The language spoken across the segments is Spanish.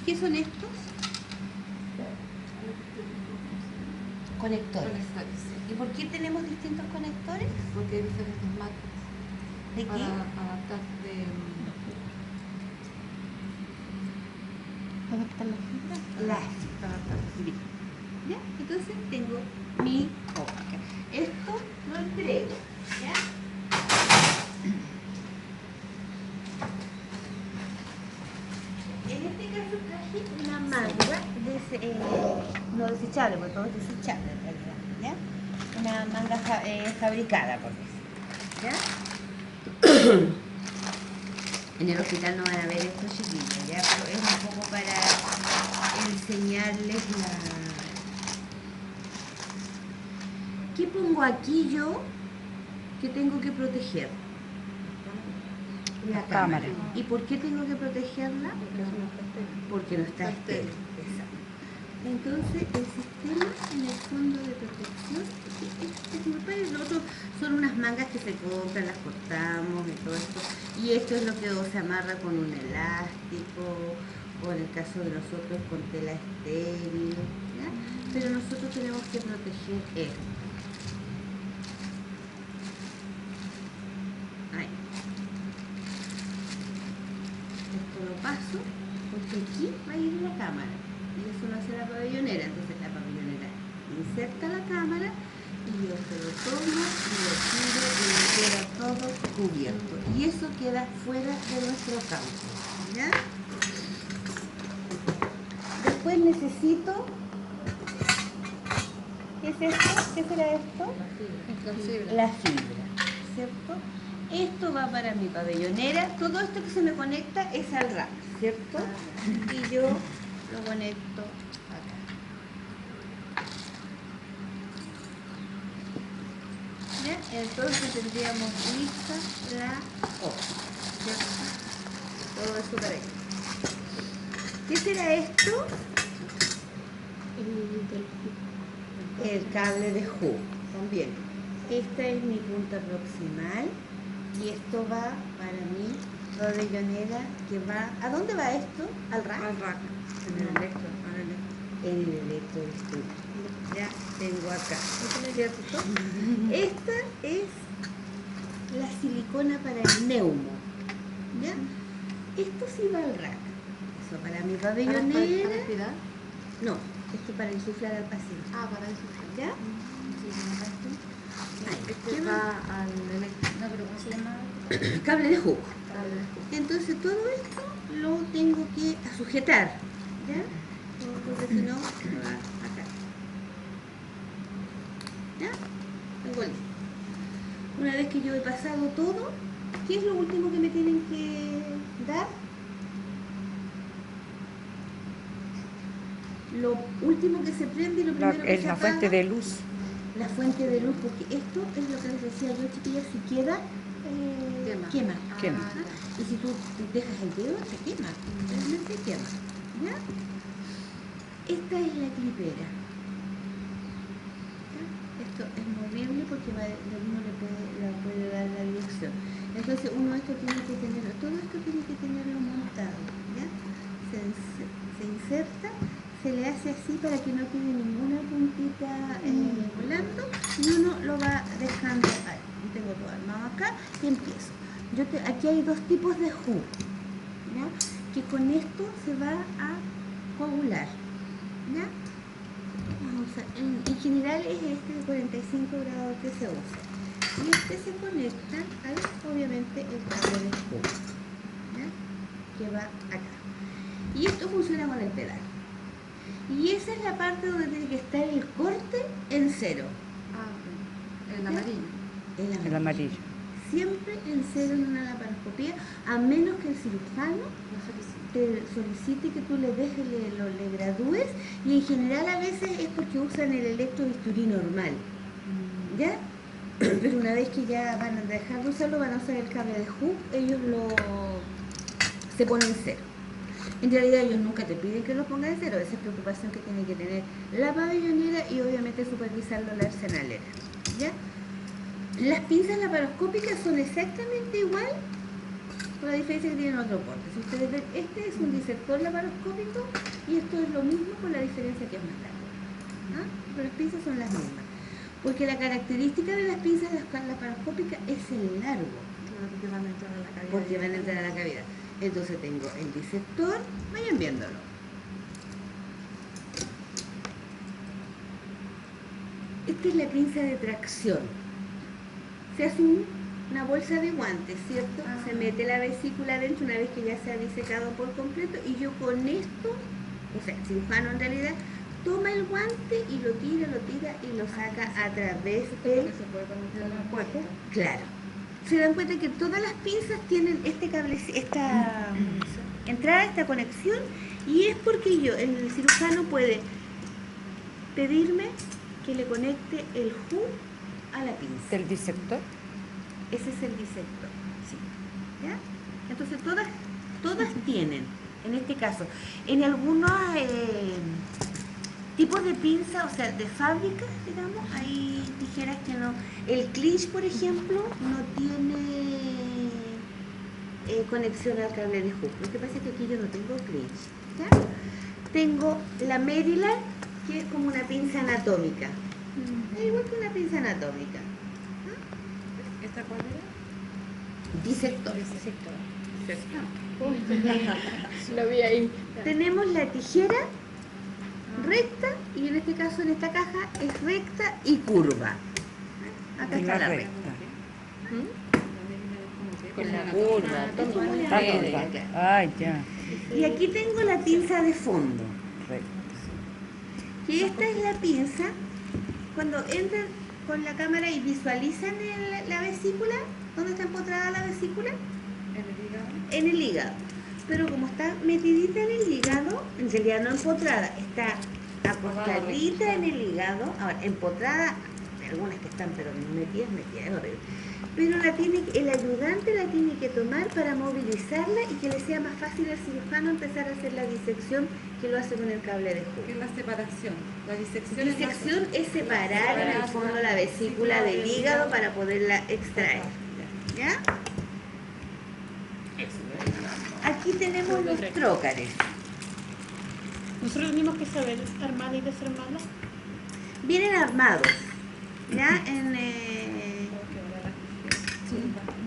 ¿Qué son estos? Conectores. ¿Y por qué tenemos distintos conectores? Porque hay diferentes máquinas. ¿De qué? Para adaptar ¿Adaptar la fibra? La fibra. ¿Ya? Entonces tengo mi óptica. Esto lo entrego. ¿Ya? En este caso traje una manga no desechable, porque todo es desechable en realidad. ¿Ya? Una manga fabricada, por decir. ¿Ya? En el hospital no van a ver estos chiquillos, ¿ya? Pero es un poco para enseñarles ¿Qué pongo aquí yo que tengo que proteger? La cámara. ¿Y por qué tengo que protegerla? Porque no está estéril. Exacto. Entonces, el sistema en el fondo de protección es muy parecido. Nosotros son unas mangas que se compran, las cortamos y todo esto. Y esto es lo que se amarra con un elástico, o en el caso de nosotros con tela estéril, ¿ya? Pero nosotros tenemos que proteger esto. Ahí. Esto lo paso porque aquí va a ir la cámara. Y eso lo hace la pabellonera. Entonces la pabellonera inserta la cámara y yo se lo tomo y lo tiro y me queda todo cubierto. Y eso queda fuera de nuestro campo. ¿Ya? Después necesito... ¿Qué es esto? ¿Qué será esto? La fibra, ¿cierto? Esto va para mi pabellonera. Todo esto que se me conecta es al rack, ¿cierto? Y yo lo conecto acá. ¿Ya? Entonces tendríamos lista la hoja, ¿cierto? Todo eso para aquí. ¿Qué será esto? El cable de hook, también. Esta es mi punta proximal y esto va para mi pabellonera que va... ¿A dónde va esto? ¿Al rack? Al rack. En el electro. En el electroinstrumento. Ya tengo acá. ¿Cierto? Esta es la silicona para el neumo. ¿Ya? Esto sí va al rack. Eso para mi pabellonera. ¿Para respirar? No, esto para insuflar al paciente. Ah, para insuflar. ¿Ya? Este va al electro. No, pero ¿cómo se llama? Cable de hook. Cable de hook. Entonces todo esto lo tengo que sujetar. ¿Ya? Porque si no, me va acá. ¿Ya? Tengo listo. Una vez que yo he pasado todo, ¿qué es lo último que me tienen que dar? Lo último que se prende y lo primero que se La apaga. fuente de luz. La fuente de luz, porque esto es lo que les decía yo, chiquillas, si queda, quema. Quema. Y si tú dejas el dedo, se quema, realmente quema. ¿Ya? Esta es la clipera. ¿Ya? Esto es movible porque uno le puede dar la dirección. Entonces uno esto tiene que tenerlo, todo esto tiene que tenerlo montado. ¿Ya? Se inserta, se le hace así para que no quede ninguna puntita volando y uno lo va dejando ahí. Tengo todo armado acá y empiezo. Aquí hay dos tipos de hook, ¿ya? Que con esto se va a coagular, ¿ya? En general es este de 45 grados que se usa y este se conecta al, obviamente, el cable de hook, ¿ya? Que va acá. Y esto funciona con el pedal. Y esa es la parte donde tiene que estar el corte en cero. Ah, ok. El amarillo. El amarillo. Siempre en cero en una laparoscopía, a menos que el cirujano te solicite que tú le dejes, le gradúes, y en general a veces es porque usan el electrobisturí normal. ¿Ya? Pero una vez que ya van a dejar de usarlo, van a usar el cable de hook, ellos se ponen cero. En realidad ellos nunca te piden que lo pongas en cero, esa es preocupación que tiene que tener la pabellonera y obviamente supervisarlo la arsenalera. ¿Ya? Las pinzas laparoscópicas son exactamente igual con la diferencia que tienen otro corte. Si ustedes ven, este es un disector laparoscópico y esto es lo mismo con la diferencia que es más largo. ¿Ah? Pero las pinzas son las mismas. Porque la característica de las pinzas laparoscópicas es el largo. Claro, porque van a entrar a la cavidad. Porque van a entrar a la cavidad. Entonces tengo el disector, vayan viéndolo. Esta es la pinza de tracción. Se hace una bolsa de guantes, ¿cierto? Se mete la vesícula dentro una vez que ya se ha disecado por completo y yo con esto, o sea, el cirujano en realidad, toma el guante y lo tira y lo saca a través del... Se puede conectar a la puerta. Claro. Se dan cuenta que todas las pinzas tienen este cable, esta entrada, esta conexión, y es porque el cirujano puede pedirme que le conecte el hook a la pinza. ¿Del disector? Ese es el disector, sí. ¿Ya? Entonces todas tienen, en este caso, en algunos tipos de pinza, o sea, de fábrica, digamos, hay tijeras que no. El clinch, por ejemplo, no tiene conexión al cable de hook. Lo que pasa es que aquí yo no tengo clinch, ¿ya? Tengo la Maryland, que es como una pinza anatómica. Es igual que una pinza anatómica. ¿Esta cuál era? Disector. Lo vi ahí. Tenemos la tijera recta, y en este caso, en esta caja, es recta y curva. Acá está la recta. Con la curva. Es como una Está recta. curva. Ay, ya. Y aquí tengo la pinza de fondo. Recto. Que esta es la pinza, cuando entran con la cámara y visualizan la vesícula, ¿dónde está empotrada la vesícula? ¿En el hígado? En el hígado. Pero como está metidita en el hígado, en realidad no empotrada, está acostadita en el hígado, ahora empotrada, hay algunas que están pero metidas, es horrible. Pero el ayudante la tiene que tomar para movilizarla y que le sea más fácil al cirujano empezar a hacer la disección, que lo hace con el cable de ¿Qué hook. es la separación? La disección, Disección es separar en el fondo la vesícula del hígado para poderla extraer. ¿Ya? Aquí tenemos los trócares. Nosotros tenemos que saber armarla y desarmarla. Vienen armados. ¿Ya?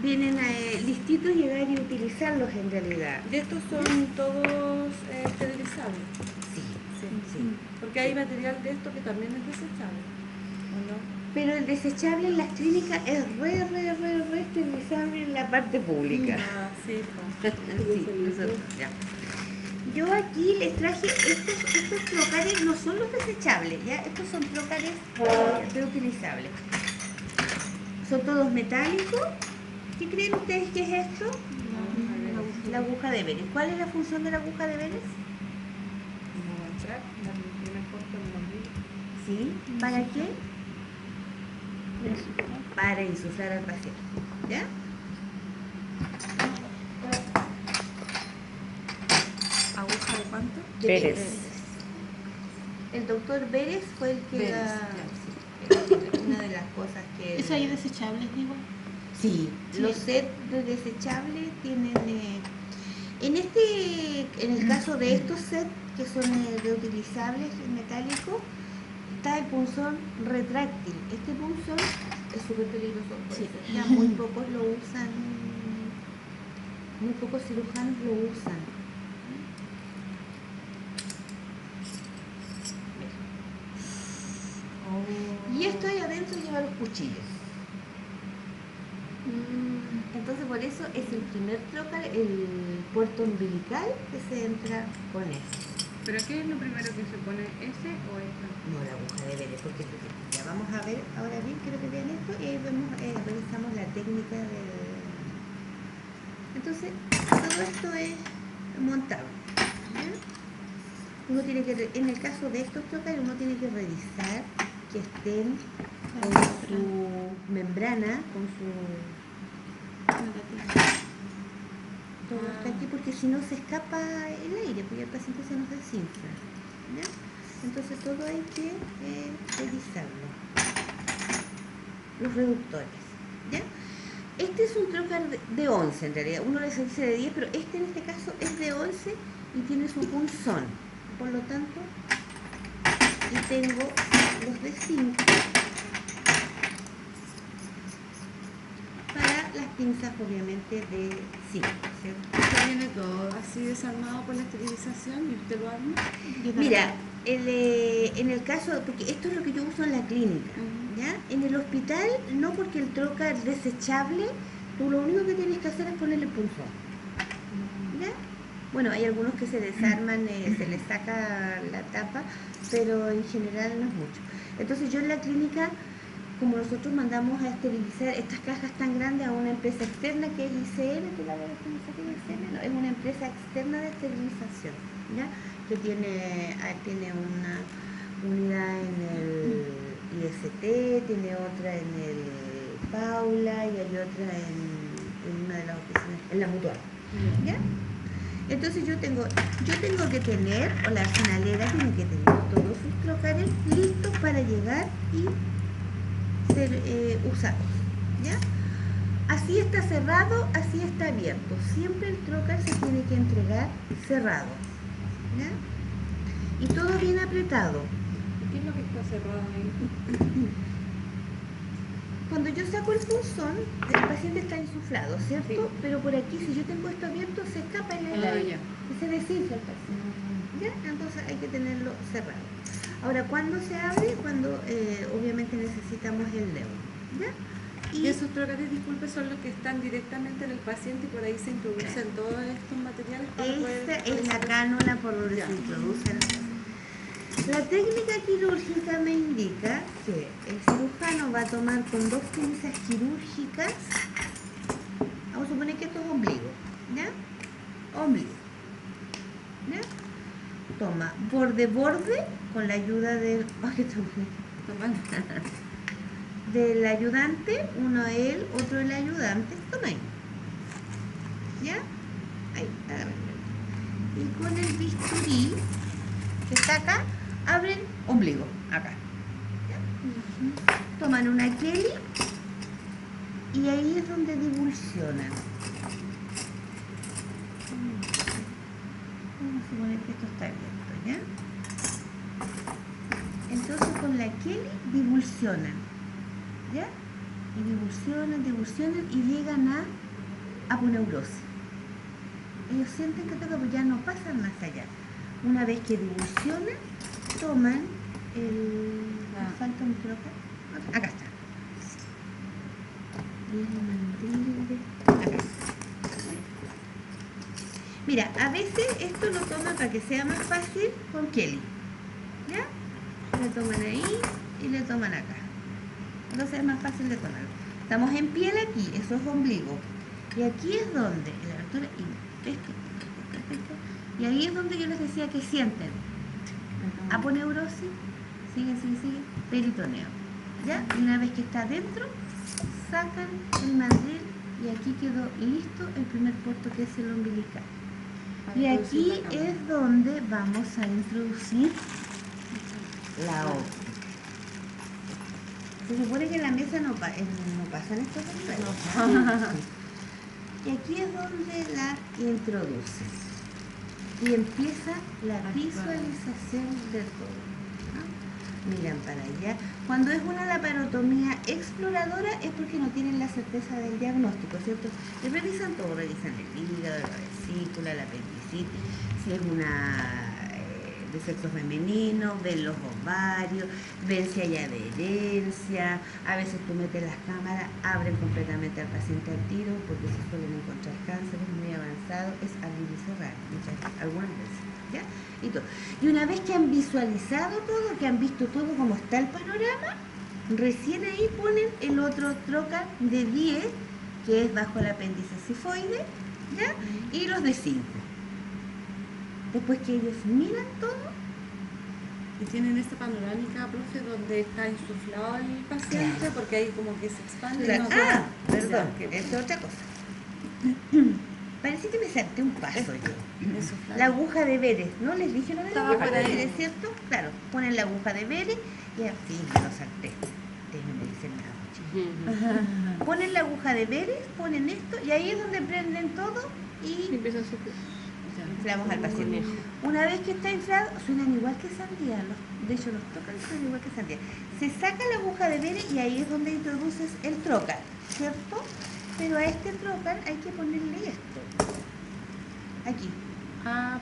Vienen listitos llegar y utilizarlos en realidad. ¿Y estos son todos esterilizables? Sí, Sí. Porque hay material de esto que también es desechable, ¿o no? Pero el desechable en las clínicas es re esterilizable en la parte pública. Ah, sí. Sí, nosotros, ya. Yo aquí les traje estos trocares, no son los desechables, ¿ya? Estos son trocares reutilizables. Son todos metálicos. ¿Qué creen ustedes que es esto? La aguja de Beres. ¿Cuál es la función de la aguja de Beres? Como entrar, darle el primer corte en el ombligo. ¿Sí? ¿Para qué? Para insuflar al paciente. ¿Ya? ¿Aguja de cuánto? De Beres. El doctor Beres fue el que Beres, una de las cosas que... Eso ahí es desechable, digo. Sí, Sí. los sets desechables tienen... en el caso de estos sets, que son reutilizables, metálicos, está el punzón retráctil. Este punzón es súper peligroso, Sí. ya muy pocos lo usan, muy pocos cirujanos lo usan. Y esto ahí adentro lleva los cuchillos. Entonces por eso es el primer trocar, el puerto umbilical que se entra con eso. ¿Pero qué es lo primero que se pone, ese o esta? No, la aguja de Beres, porque ya vamos a ver ahora bien, quiero que vean esto y ahí vemos, revisamos la técnica del... Entonces, todo esto es montado. ¿Ya? Uno tiene que, en el caso de estos trocares, uno tiene que revisar que estén con su membrana, con su... Todo está aquí porque si no se escapa el aire, porque el paciente se nos desinfla. ¿Ya? Entonces todo hay que revisarlo. Los reductores. ¿Ya? Este es un trocar de 11 en realidad, uno les dice de 10, pero este en este caso es de 11 y tiene su punzón. Por lo tanto, y tengo los de 5 para las pinzas obviamente de 5, ¿cierto? Usted viene todo así desarmado por la esterilización y usted lo arma. Mira, en el caso, porque esto es lo que yo uso en la clínica, ¿ya? En el hospital no, porque el trocar desechable, tú lo único que tienes que hacer es ponerle punzón, ¿ya? Bueno, hay algunos que se desarman, se les saca la tapa, pero en general no es mucho. Entonces yo en la clínica, como nosotros mandamos a esterilizar estas cajas tan grandes a una empresa externa que es ICN, que la verdad es que no sé qué es ICN, no, es una empresa externa de esterilización, ¿ya? Que tiene una unidad en el IST, tiene otra en el Paula y hay otra en una de las oficinas, en la Mutual, ¿ya? Entonces yo tengo que tener, o la finalera tiene que tener todos sus trocares listos para llegar y ser usados, ¿ya? Así está cerrado, así está abierto. Siempre el trocar se tiene que entregar cerrado, ¿ya? Y todo bien apretado. ¿Qué es lo que está cerrado ahí? Cuando yo saco el punzón, el paciente está insuflado, ¿cierto? Sí. Pero por aquí, si yo tengo esto abierto, se escapa el aire Ya. y se desinfla el paciente, ¿ya? Entonces hay que tenerlo cerrado. Ahora, ¿cuándo se abre? Cuando obviamente necesitamos el dedo, ¿ya? Y esos trocares, disculpe, son los que están directamente en el paciente y por ahí se introducen todos estos materiales para poder... Esta es la cánula por donde se introducen. La técnica quirúrgica me indica que el cirujano va a tomar con 2 pinzas quirúrgicas, vamos a suponer que esto es ombligo, ¿ya? Ombligo, ¿ya? Toma borde con la ayuda del... del ayudante, uno él, otro el ayudante, toma ahí, ¿ya? Ahí, agárrenlo. Y con el bisturí que está acá, abren ombligo, acá, ¿ya? Toman una Kelly y ahí es donde divulsionan. Vamos a suponer que esto está abierto, ¿ya? Entonces con la Kelly divulsionan, ¿ya? Y divulsionan y llegan a aponeurosis. Ellos sienten que toca, pero ya no pasan más allá. Una vez que divulsionan, toman el... ¿Me falta un troca? Acá está. Y el mandil de... Acá. Mira, a veces esto lo toman para que sea más fácil con Kelly, ¿ya? Le toman ahí y le toman acá. Entonces es más fácil de tomar. Estamos en piel aquí, eso es ombligo. Y aquí es donde, en la abertura, y ahí es donde yo les decía que sienten aponeurosis, sigue, peritoneo. ¿Ya? Y una vez que está adentro, sacan el mandril y aquí quedó listo el primer puerto, que es el umbilical. Y aquí es donde vamos a introducir la óptica. Se supone que en la mesa no pasan estos cosas. Y aquí es donde la introduces. Y empieza la visualización de todo, ¿no? Miran para allá. Cuando es una laparotomía exploradora es porque no tienen la certeza del diagnóstico, ¿cierto? Y revisan todo, revisan el hígado, la vesícula, la apendicitis, si es una de sexo femenino, ven los ovarios, ven si hay adherencia. A veces tú metes las cámaras, abren completamente al paciente al tiro, porque se suelen encontrar cánceres muy avanzados, es abrir y cerrar, algunas veces, ¿ya? Y todo. Y una vez que han visualizado todo, que han visto todo como está el panorama, recién ahí ponen el otro trocar de 10, que es bajo el apéndice cifoide, ¿ya? Y los de 5. Después que ellos miran todo. Y tienen esta panorámica, profe, donde está insuflado el paciente, Claro. porque ahí como que se expande. Claro. No, Ah, perdón, ya, que- es otra cosa. Parece que me salté un paso yo. insuflado. La aguja de Veres, ¿no? Les dije lo de la Estaba aguja por de ahí. Veres, ¿cierto? Claro, ponen la aguja de Veres y así me lo salté. Ustedes no me dicen nada, chicos. ponen la aguja de veres, ponen esto y ahí es donde prenden todo y Empieza a sufrir. inflamos al paciente. Una vez que está inflado, suenan igual que sandía, de hecho los trocar suenan igual que sandía. Se saca la aguja de veres y ahí es donde introduces el trocar, ¿cierto? Pero a este trocar hay que ponerle esto, aquí,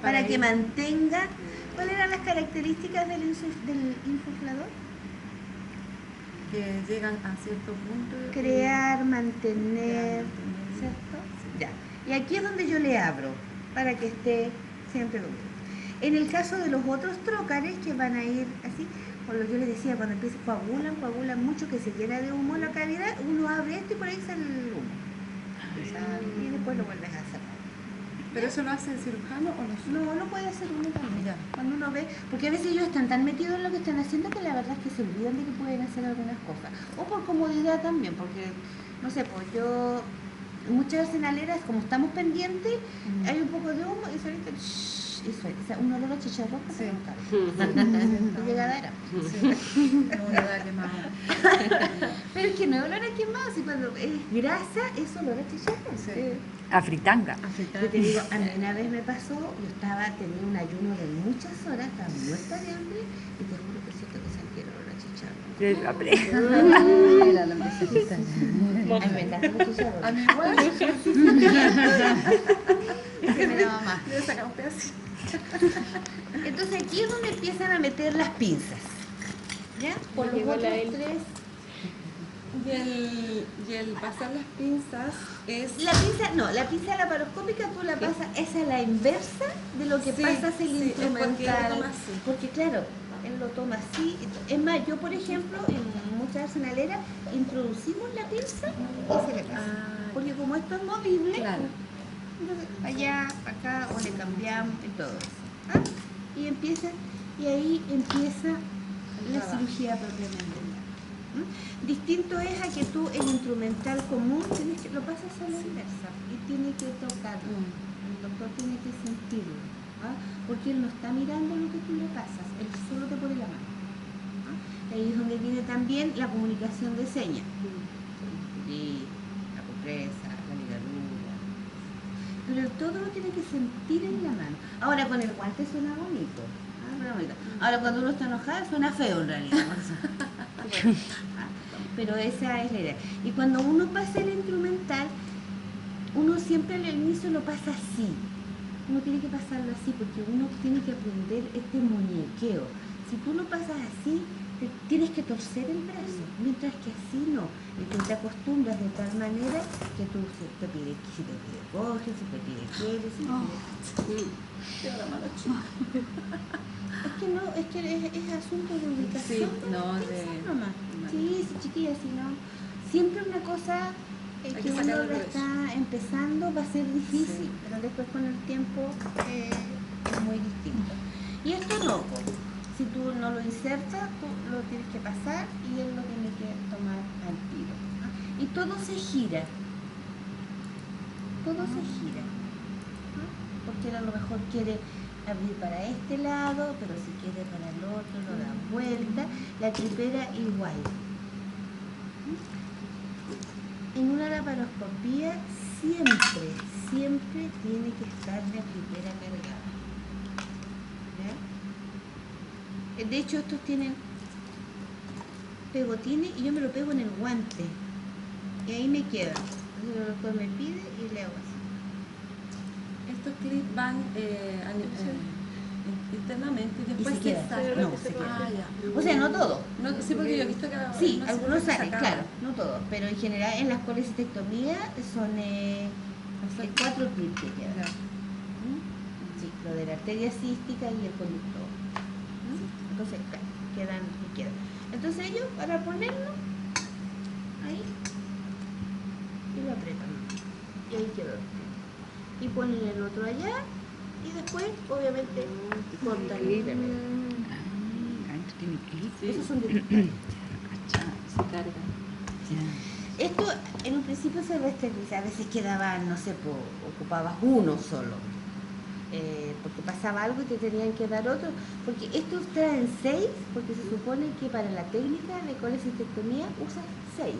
para que mantenga. ¿Cuáles eran las características del insuflador? Que llegan a cierto punto. Crear, mantener, ¿cierto? Ya. Y aquí es donde yo le abro, para que esté siempre duro. En el caso de los otros trócares que van a ir así, como yo les decía, cuando empiezan, coagulan mucho, que se llena de humo la cavidad, uno abre esto y por ahí sale el humo. Y después lo vuelves a cerrar. ¿Pero eso lo hace el cirujano o no? No, lo puede hacer uno también. Ya. Cuando uno ve, porque a veces ellos están tan metidos en lo que están haciendo que la verdad es que se olvidan de que pueden hacer algunas cosas. O por comodidad también, porque, no sé, pues yo, en muchas arsenaleras, como estamos pendientes, hay un poco de humo y solita, y suena. O sea, un olor a chicharrón que se nota. Llegada era. No, nada quemado. Pero es que no es olor a quemado, si cuando es grasa es olor a chicharrón. Sí. A fritanga. Yo te digo, a mí una vez me pasó, yo tenía un ayuno de muchas horas, estaba muerta de hambre y te juro que siento que sentí el olor a chicharrón. Era la mesita. Ay, me encanta el chicharrón. A mí igual. Ese me daba más. Le saca un pedacito. Entonces aquí es donde empiezan a meter las pinzas. ¿Ya? Por los Llegó otros la L. tres. Y el pasar las pinzas es... La pinza laparoscópica tú la pasas, esa es la inversa de lo que Sí, pasas el sí, es porque él lo instrumental. toma así. Porque claro, él lo toma así. Es más, yo por ejemplo, en muchas arsenaleras introducimos la pinza y se le pasa. Porque como esto es movible, Claro. entonces allá, acá, o le cambiamos y todo eso. ¿Ah? Y ahí empieza la cirugía propiamente tal. ¿Mm? Distinto es a que tú el instrumental común lo pasas a la inversa y tiene que tocar. El doctor tiene que sentirlo, ¿ah? Porque él no está mirando lo que tú le pasas, él solo te pone la mano. ¿Ah? Ahí es donde viene también la comunicación de señas. Y la compresa, la ligadura. Pero todo lo tiene que sentir en la mano. Ahora con el guante suena bonito. Suena bonito. Ahora cuando uno está enojado suena feo en realidad. Pero esa es la idea. Y cuando uno pasa el instrumental, uno siempre al inicio lo pasa así. Uno tiene que pasarlo así porque uno tiene que aprender este muñequeo. Si tú lo pasas así, tienes que torcer el brazo, mientras que así no. Y tú te acostumbras de tal manera que tú te pide, si te pide coge, si te pide quiere, si te pide... Tengo la mano chica. Es que no, es que es asunto de ubicación. Sí, no, pensar de... nomás. Sí, chiquilla, si no. Siempre una cosa Hay que que uno sacarle la provecho. está empezando va a ser difícil, Sí. pero después con el tiempo es muy distinto. Y esto no, po. Si tú no lo insertas, tú lo tienes que pasar y él lo tiene que tomar al tiro. ¿Ah? Y todo se gira. Todo se gira. ¿Ah? Porque él a lo mejor quiere abrir para este lado, pero si quiere para el otro, lo da vuelta. La tripera igual. En una laparoscopía siempre tiene que estar la tripera cargada. ¿Ya? De hecho, estos tienen pegotines y yo me lo pego en el guante. Y ahí me queda. Entonces el doctor me pide y le hago así. Estos clips van internamente y después se queda. salen. No, se queda. Ah, ya. O sea, no todo. No, sí, porque yo he visto que... Sí, no sé algunos si se salen, sacaban. claro, no todos. Pero en general en las colecistectomías son 4 clips que quedan. Ya. ¿Mm? Sí, lo de la arteria cística y el conductor. ¿Mm? Entonces, claro, quedan. Entonces ellos, para ponerlo, ahí, y lo apretan. Y ahí quedó. Y ponen el otro allá, y después, obviamente, cortan libremente. Adentro tiene clip. Esos son de Se cargan. Esto en un principio se resteriliza, a veces quedaban, no sé, ocupabas uno solo, porque pasaba algo y te tenían que dar otro, porque estos traen 6, porque se supone que para la técnica de colecistectomía usas 6.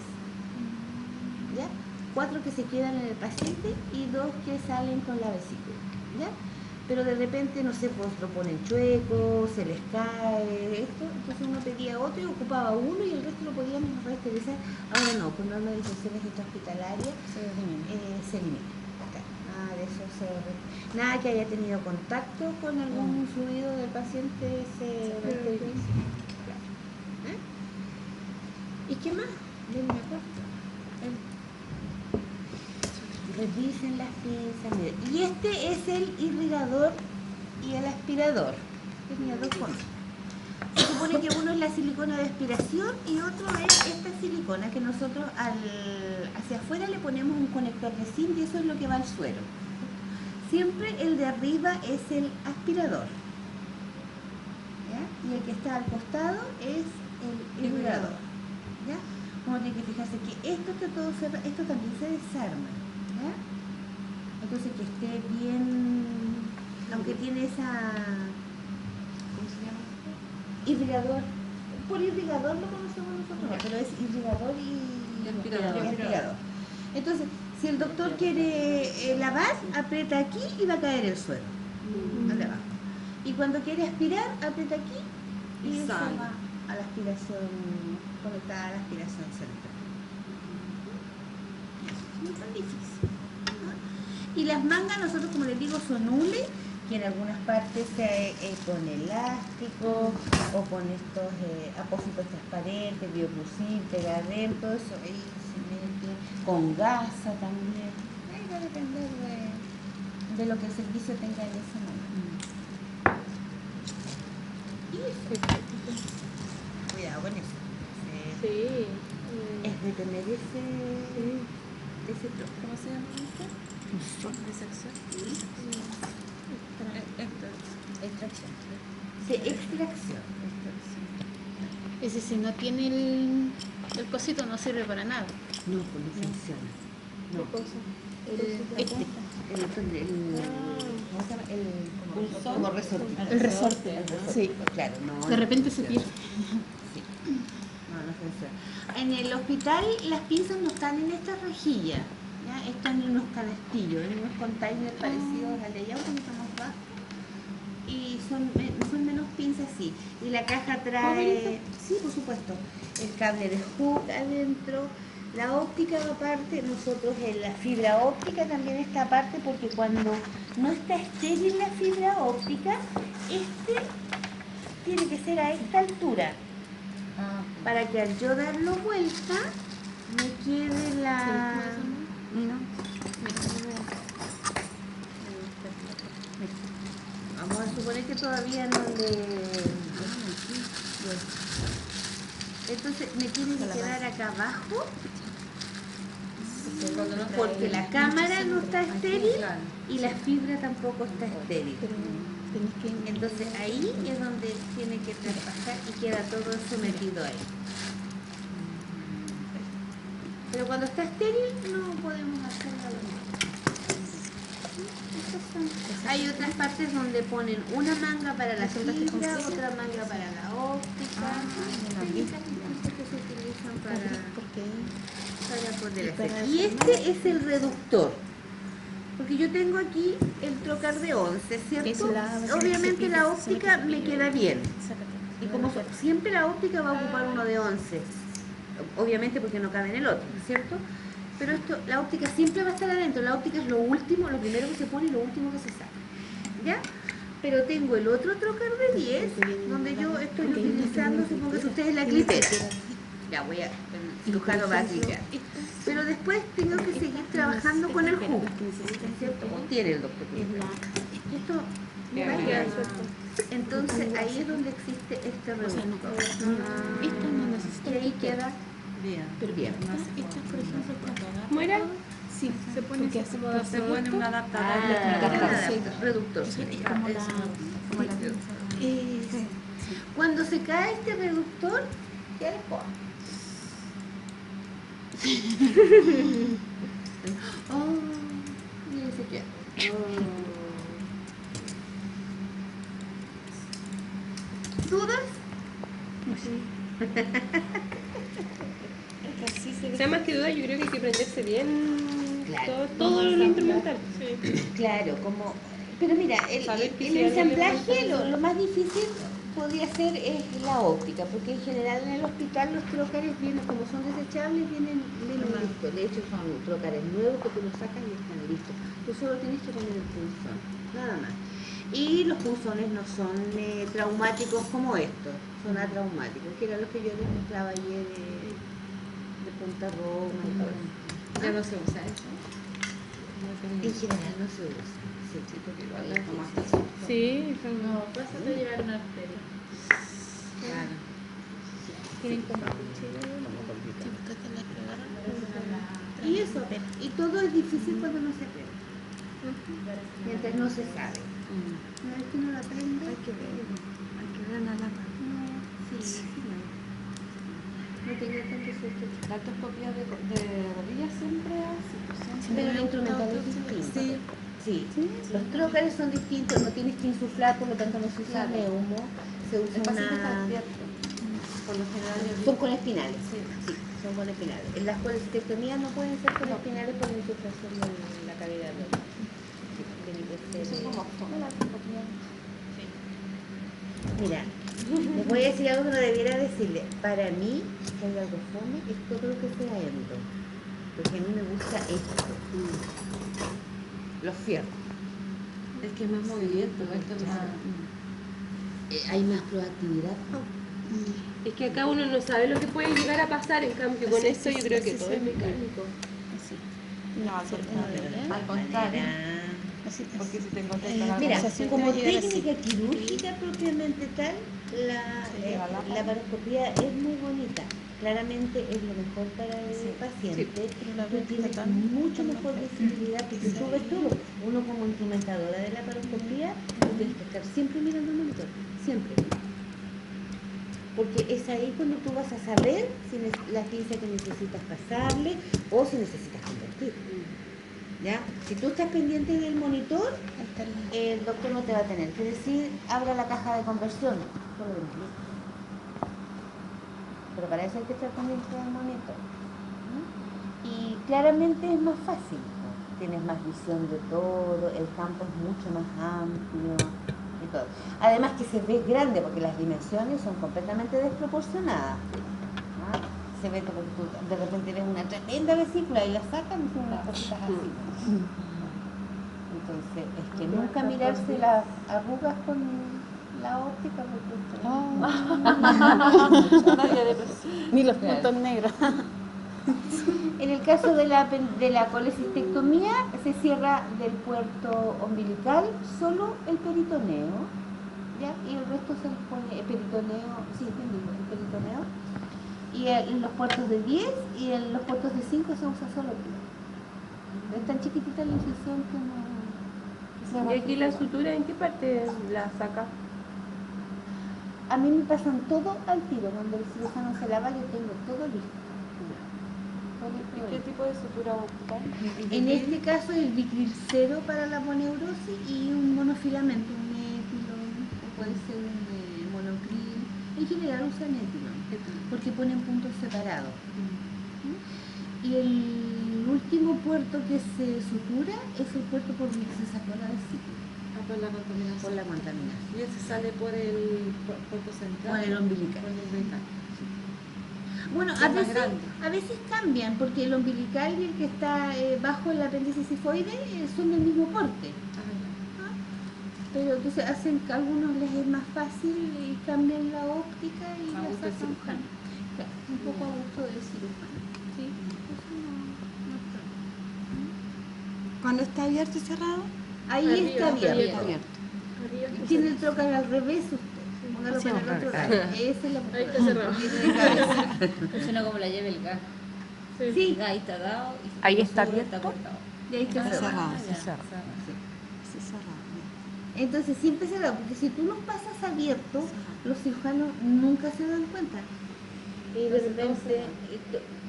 4 que se quedan en el paciente y 2 que salen con la vesícula, ¿ya? Pero de repente, no sé, pues lo ponen chueco, se les cae, esto, entonces uno pedía otro y ocupaba uno y el resto lo podíamos resterilizar. Ahora no, por normas de instrucciones extrahospitalarias se elimina. Claro, nada de eso nada que haya tenido contacto con algún fluido del paciente se resteriliza. Claro. ¿Y qué más? Denme acuerdo. Revisen las pinzas. Miren. Y este es el irrigador y el aspirador. Tenía dos formas. Se supone que uno es la silicona de aspiración y otro es esta silicona que nosotros hacia afuera le ponemos un conector de zinc y eso es lo que va al suero. Siempre el de arriba es el aspirador, ¿ya? Y el que está al costado es el irrigador, ¿ya? Uno tiene que fijarse que esto está todo cerrado, esto también se desarma, ¿ya? Entonces que esté bien, aunque tiene esa, ¿cómo se llama? Irrigador, por irrigador lo conocemos nosotros, no, pero es irrigador y aspirador. Entonces, si el doctor quiere lavar, aprieta aquí y va a caer el suero, al de abajo. Y cuando quiere aspirar, aprieta aquí y eso va a la aspiración, conectada a la aspiración central. No es tan difícil, ¿no? Y las mangas, nosotros como les digo, son hule, que en algunas partes se con elástico o con estos apósitos transparentes, bioclusil, pegadero, todo eso ahí se mete, con gasa también. Ahí va a depender de lo que el servicio tenga en ese momento. Y eso. Cuidado con eso. Sí. Es de tener ese ¿cómo se llama esto? Extracción. Sí, extracción. Ese si no tiene el cosito no sirve para nada. No, pues no funciona. No. ¿Qué cosa? ¿Cómo se llama? Como resorte. El resorte. Sí. Claro, no. De repente se pierde. Sí. No funciona. En el hospital las pinzas no están en esta rejilla, ¿ya? Están en unos canastillos, en unos containers parecidos al de allá, un poquito más bajo. Y son menos pinzas, sí. Y la caja trae, sí, por supuesto, el cable de hook adentro, la óptica aparte, nosotros en la fibra óptica también está aparte porque cuando no está estéril la fibra óptica, tiene que ser a esta altura, para que al yo darlo vuelta me quede la... Vamos a suponer que todavía no le... Entonces me tiene que quedar acá abajo porque la cámara no está estéril y la fibra tampoco está estéril. Entonces ahí es donde tiene que traspasar y queda todo eso metido ahí. Pero cuando está estéril no podemos hacer nada más. Hay otras partes donde ponen una manga para la fibra, otra manga para la óptica, técnicas que se utilizan para poder hacer. Y este es el reductor, porque yo tengo aquí el trocar de 11, ¿cierto? Obviamente la óptica me queda bien, y como siempre la óptica va a ocupar uno de 11, obviamente porque no cabe en el otro, ¿cierto? Pero la óptica siempre va a estar adentro, la óptica es lo último, lo primero que se pone y lo último que se saca, ¿ya? Pero tengo el otro trocar de 10, donde yo estoy utilizando, supongo que ustedes la clipeta. Ya voy a, el cirujano va a clipear. Pero después tengo que seguir trabajando con el hook, ¿cierto? Tiene el doctor. Esto va a quedar. Entonces ahí es donde existe este reductor. Esto no necesita. Y ahí queda Bien. pero bien. Estas, por ejemplo, ¿Cómo era? sí, se pone así como de Se pone un adaptador. Reductor. como la Cuando se cae este reductor, ¿qué le pongo? Oh, mira ese queda. ¿Dudas? O sea, más que duda, yo creo que que aprenderse bien Claro. todo lo instrumental. Claro, como... Pero mira, Saber que el si a alguien le ensamblaje, falta lo más difícil podría ser es la óptica, porque en general en el hospital los trócares vienen, como son desechables, vienen listos. De hecho son trócares nuevos que tú los sacas y están listos. Tú solo tienes que poner el punzón, nada más. Y los punzones no son traumáticos como estos, son atraumáticos, que era lo que yo les mostraba ayer de Punta Roma y todo eso. Ya no se usa eso. En general no se usa. Sí, Porque igual es es como difícil. hasta Sí, No, pasa de llevar una arteria. claro. Tienen como cuchillo, no me acuerdo. Sí, ustedes te la pegaron. Y eso, y todo es difícil cuando no se aprende. Mientras no se sabe. Una vez que uno lo aprende, Hay que ver una lata. no, sí, no. No tengo tanto suerte. La artroscopía de rodillas siempre así, pues, siempre. Pero el instrumental es distinto. Sí. Sí, los trócares son distintos, no tienes que insuflar, por lo tanto no se usa neumo, se usa El paciente está una... despierto. Por lo general Son con espinales, sí, son con espinales. En las colecistectomías no pueden ser con espinales por la infiltración de la cavidad del ojo. Sí, tiene que ser... eso es como toma la artroscopía. Mira, les voy a decir algo que no debiera decirle. Para mí, que hay algo fome, es todo lo que sea endo. Porque a mí me gusta esto. Los fierros. Es que es más movimiento, esto es más. Hay más proactividad. Es que acá uno no sabe lo que puede llegar a pasar, en cambio con esto yo creo que todo es mecánico. Así. No, al contrario. Al contrario. Así. Porque si tengo que la Mira, conversación como te va a llegar técnica quirúrgica propiamente tal, la paroscopía es muy bonita. Claramente es lo mejor para el paciente. pero la Tú ves tienes tratando. mucho mejor visibilidad porque tú ves todo. Uno como instrumentadora de la paroscopía, tú tienes que estar siempre mirando el monitor, siempre. Porque es ahí cuando tú vas a saber si la pinza que necesitas pasarle o si necesitas convertir. ¿Ya? Si tú estás pendiente del monitor, Ahí está el doctor no te va a tener que decir, abra la caja de conversión. Solo ven clic. Pero para eso hay que estar pendiente del monitor. ¿Mm? Y claramente es más fácil. Tienes más visión de todo, el campo es mucho más amplio y todo. Además que se ve grande porque las dimensiones son completamente desproporcionadas. ¿Ah? Se ve como que tú de repente ves una tremenda vesícula y la sacan y son unas cositas así. Entonces, es que nunca mirarse las arrugas con la óptica porque Ni los puntos negros. en el caso de la colecistectomía se cierra del puerto umbilical solo el peritoneo, ¿ya? Y el resto se les pone el peritoneo, sí, el peritoneo. Y en los puertos de 10 y en los puertos de 5 se usa solo pie. Es tan chiquitita la incisión que no... ¿Y aquí la sutura en qué parte la saca? A mí me pasan todo al tiro. Cuando el cirujano se lava, yo tengo todo listo. ¿Y qué tipo de sutura optar? En este caso, el biclircero para la moneurosis y un monofilamento, un etilon, o puede ser un monocril. En general usan etilon, porque ponen puntos separados. Y el último puerto que se sutura es el puerto por donde se sacó la vesícula, Por la contaminación. por la contaminación. Y ese sale por el puerto central. Por el umbilical. Por el umbilical. Bueno, Es más grande. a veces cambian, porque el umbilical y el que está bajo el apéndice sifoide son del mismo porte. Ah, Pero entonces hacen que a algunos les es más fácil y cambian la óptica y A la gusto del sacan. cirujano. Claro, un poco a gusto del cirujano. Sí, eso no es problema. ¿Cuándo está abierto y cerrado? Ahí Arriba, está abierto. Arriba. Tiene el trocar al revés usted. Póngalo Sí, para el al otro revés. lado. Esa es la Ahí está cerrado. Tiene de cabeza. Funciona como la llave el gas. Sí, El gas ahí está dado y si Ahí tú está subes, abierto. cortado. y ahí está Está cerrado. cerrado. Ya, Sí, cerrado. Sí, cerrado. Entonces siempre cerrado, porque si tú los pasas abiertos, los cirujanos nunca se dan cuenta. Y de repente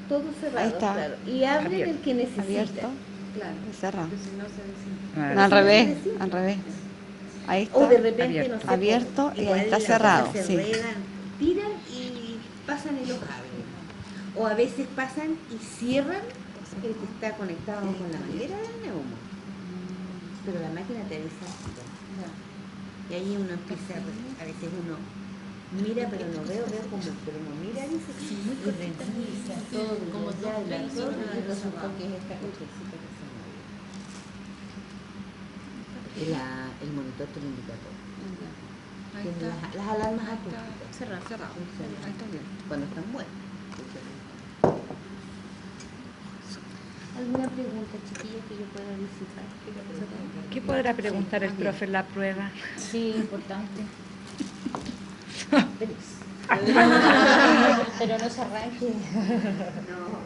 todo cerrado, Ahí está. claro. Y abren Abierto. el que necesita. Abierto. Claro. Y cerrado. Porque si no se desinfla. Ah, No, al sí, revés, sí. al revés. Ahí está. O de repente, Abierto. no sé, Abierto y ahí igual está las cerrado, cosas se sí. enredan, tiran y pasan y los abren. O a veces pasan y cierran el que está conectado con la manguera del neumo. Pero la máquina te avisa así, ¿no? Y ahí uno empieza, a veces uno mira pero no veo pero no mira, dice que es muy cortita, todo como ya la zona, y resulta que es esta cochecita que se mueve. El monitor te lo indica todo. Ahí Tiene está. las alarmas acústicas. Cerrado. Ahí está bien. Cuando están muertos. ¿Alguna pregunta, chiquillos, que yo pueda disipar? ¿Qué podrá preguntar el profe en la prueba? Sí, importante. Pero no se arranque. No.